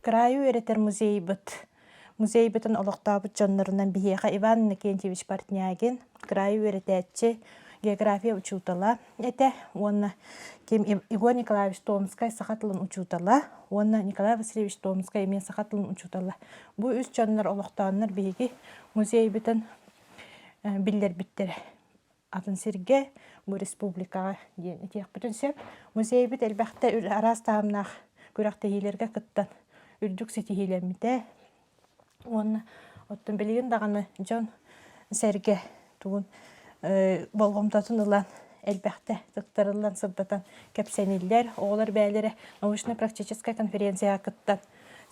Краю эретер музей бытын олоқтабыт жоннорунан Бихеха Иван Никентьевич Портнягин, краю эрететчи география учутала. Это он кем Игорь Николаевич Томскай сахатлын учутала. Он Николай Васильевич Томскай мен сахатлын учутала. Бу үс жоннор олоқтаннар биги музей бытын биллер биттер. Атын сирге бу республикага ден этек бүтүн сеп музей бит элбахта арас таамнах күрәкте хилерге кыттан үрдүк ситихилемите. Он оттон билген даганы жон серге тугун болгомтатын улан элбахта тыктырылан сыббатан кепсениллер оолар бәйлере научно-практическая конференция кыттан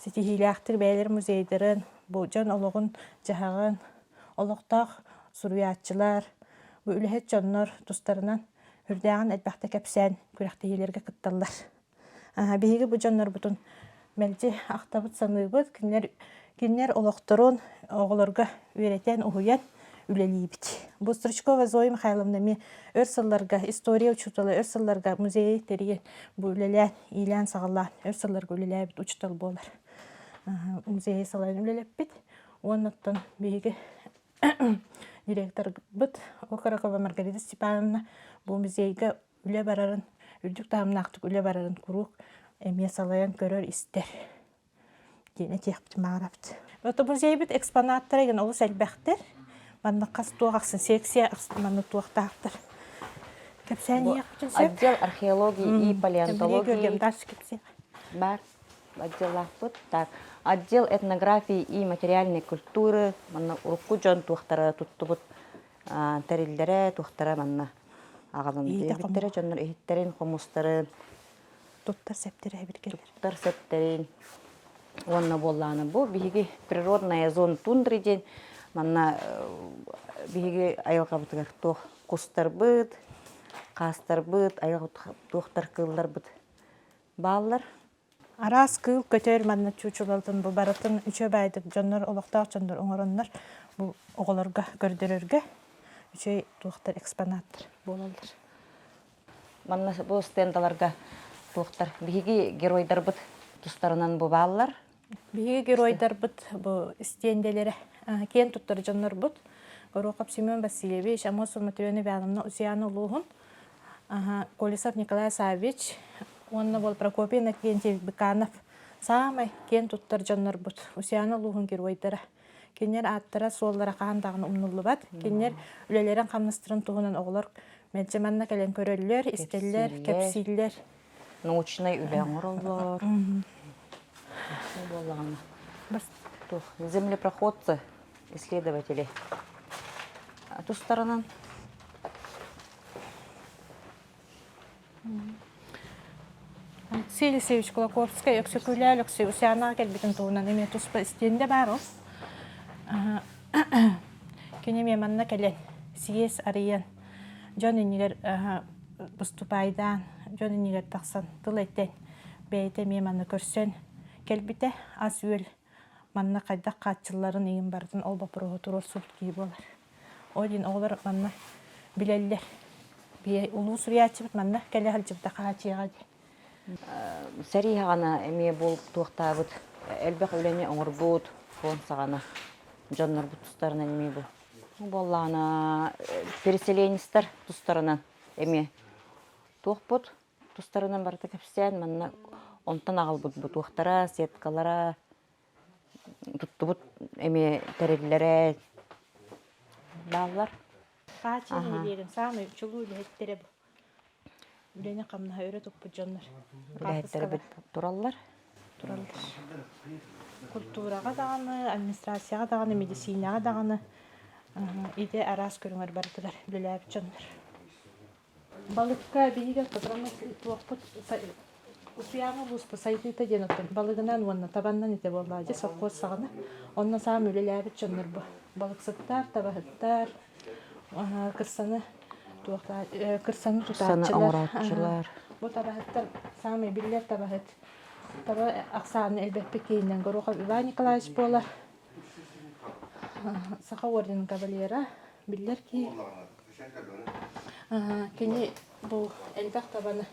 ситихиляхтыр бәйлер музейдерин бу жон ологун жахагын олоктак суруячылар бу үлехет жоннор тустарынан үрдәгән элбахта кепсен күрәкте хилерге кытталлар. Биһиги бу жоннор бутун мелжи актабыт саныыбыт кинер олокторун оголорга үйрәтен уһуян үлелибит. Бу Стручкова Зоя Михайловна ми өрсылларга история учуталы өрсылларга музей терген бу үлелән илән сагаллан өрсылларга үлеләбит учтал болар. Музей салайын үлеләппит. Оннан биһиги директор бит Окаракова Маргарита Степановна бу музейге үле барарын үрдүк таамнактык үле барарын курук эмие салаян көрөр истер. Дene тиэхпит маарапт. Ото музей бит экспонаттар еген олус элбэхтер. Манна кас туагаксын секция манна туактаактар. Кепсен яхпытын сеп. Отдел археологии и палеонтологии. Бар. Отдел лахпыт. Так. Отдел этнографии и материальной культуры. Манна урукку жон туактара туттубут терилдере туактара манна. Агалын дебиттере жоннор эхиттерин хомустарын. Туттар септере биргелер. Туттар септерин. Онна болланы бу биги природная зона тундры ден манна биги айылгабытыгар тох кустар быт, кастар быт, айыл тохтар кыллар быт. Баллар арас кыл көтөр манна чучулалтын бу баратын үчө байдык жоннор олоктак жоннор оңороннор бу оголорга көрдөрөргө үчөй тохтар экспонаттар болалар. Манна бу стендаларга тохтар биги геройдар быт тустарынан бу баллар. Биги геройдар быт бу стенделери кен туттар жоннор бут. Гороков Семен Васильевич, Амосов Матвеевна Ивановна, Усяна Лугун, Колесов Николай Савич, онна бол Прокопий Накентьевич Быканов. Самай кен туттар жоннор бут. Усяна Лугун геройдара. Кенер аттара соллара каандагын умнуллубат. Кенер үлелерин камныстырын тугунан оголор мелчеманна келен көрөллөр, истеллер, кепсиллер. Научный үләң ороллар. Землепроходцы, исследователи. Ту сторонан. Алексей Алексеевич Кулаковский, Оксюкуля Алексей, Усяна келбитин туунан эме туспа истенде бар ол. Кенеме манна келен сиес арыян. Жон инигер выступайдан, жон инигер тақсан тылеттен бейте ме манна көрсен келбите аз үөл манна кайда катчыларын ийин бардын ол бапыроо турор субтки болар. Один олар манна билеллер. Бие улуу суриячыбыт манна келе халжыбда каачыга. Сәри гана эме болуп туактабыт. Элбек үлене оңорбут, фон сагана. Жоннор бут тустарынан эме бу. Боллана переселенистер тустарынан эме туакпут. Тустарынан барта кепсен манна онтан агалбыт бу туактара, сеткалара туттубут эме тереллере баллар. Каачыга дерин самый чулуу леттере бу. Үлене камна өрө топпу жоннор. Леттере тураллар. Культурага даганы, администрацияга даганы, медицинага даганы иде арас көрүңөр бардылар, билеп жоннор. Балыкка биге программасы туакпут Усуяны луспа сайдыта денотон балыгынан уонна табаннан ите боллаажы соккуос сагана онна саам үлелээбит чоннорбу балыксыттар табахыттар кырсаны кырсаны оңоратчылар. Бу табахыттар саамы биллер табахыт таба аксааны элбеппе кейинен горуха Иван Николаевич болар саха орден кавалера биллер ки кини бу элбек табаны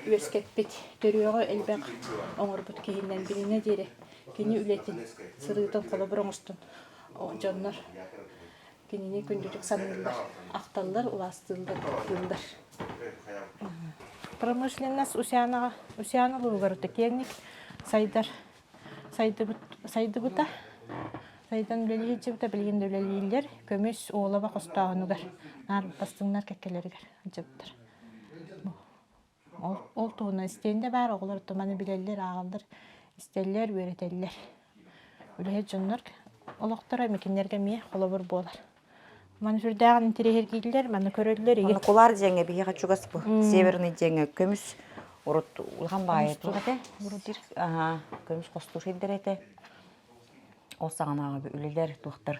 үескетпит төрүөгө элбек оңорбут кейинен бирине дире кини үлетин сырыытын колобуроңустун жоннор кинини күндүлүк саныылар акталлар улаастыылдар кылдар промышленность усяна лугарыта кеңник сайдар сайдыбыта сайдан үлелиичибита билген үлелииллер көмүс оолаба костаагынугар нар бастыңнар кеккелеригер жыптыр ол туына истеинде бар оголор туманы билеллер агалдар истеллер үөретеллер үлэһэ дьоннор олохтора мекиннерге мие холобур буолар маны сүрдээгин интерьергииллер маны көрөллөр иги Кулар жеңе бие качугас бу. Северный жеңе көмүс урут улган баайы турате. Урутир көмүс костур хиддерете. Осаганага үлелер туактар.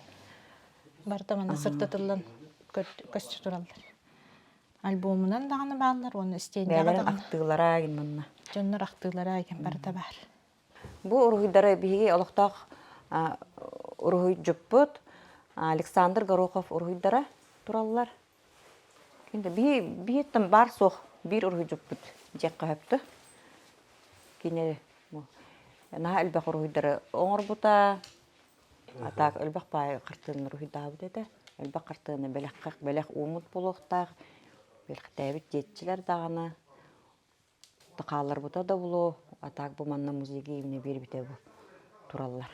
барда маны сыртатыллан көстү тураллар альбомунан даганы баалар оны истеинде Бәлер актыылара гиннанна. дьоннор актыылара экен барда бар Бу уруйдары биге олохтак уруй жуппут. Александр Горохов уруйдары тураллар. Кинде биеттен бар сох бир уруй жуппут. Жекка хөптү. Кине бу. На элбек уруйдары оңорбута. Атак элбек бай кыртын уруйдабы деде. Элбек кыртыны белек умут болохтак. Белектебит жетчилер даганы. Тыкалар бута да булу. Атак бу манна музейге имне бир бите бу тураллар.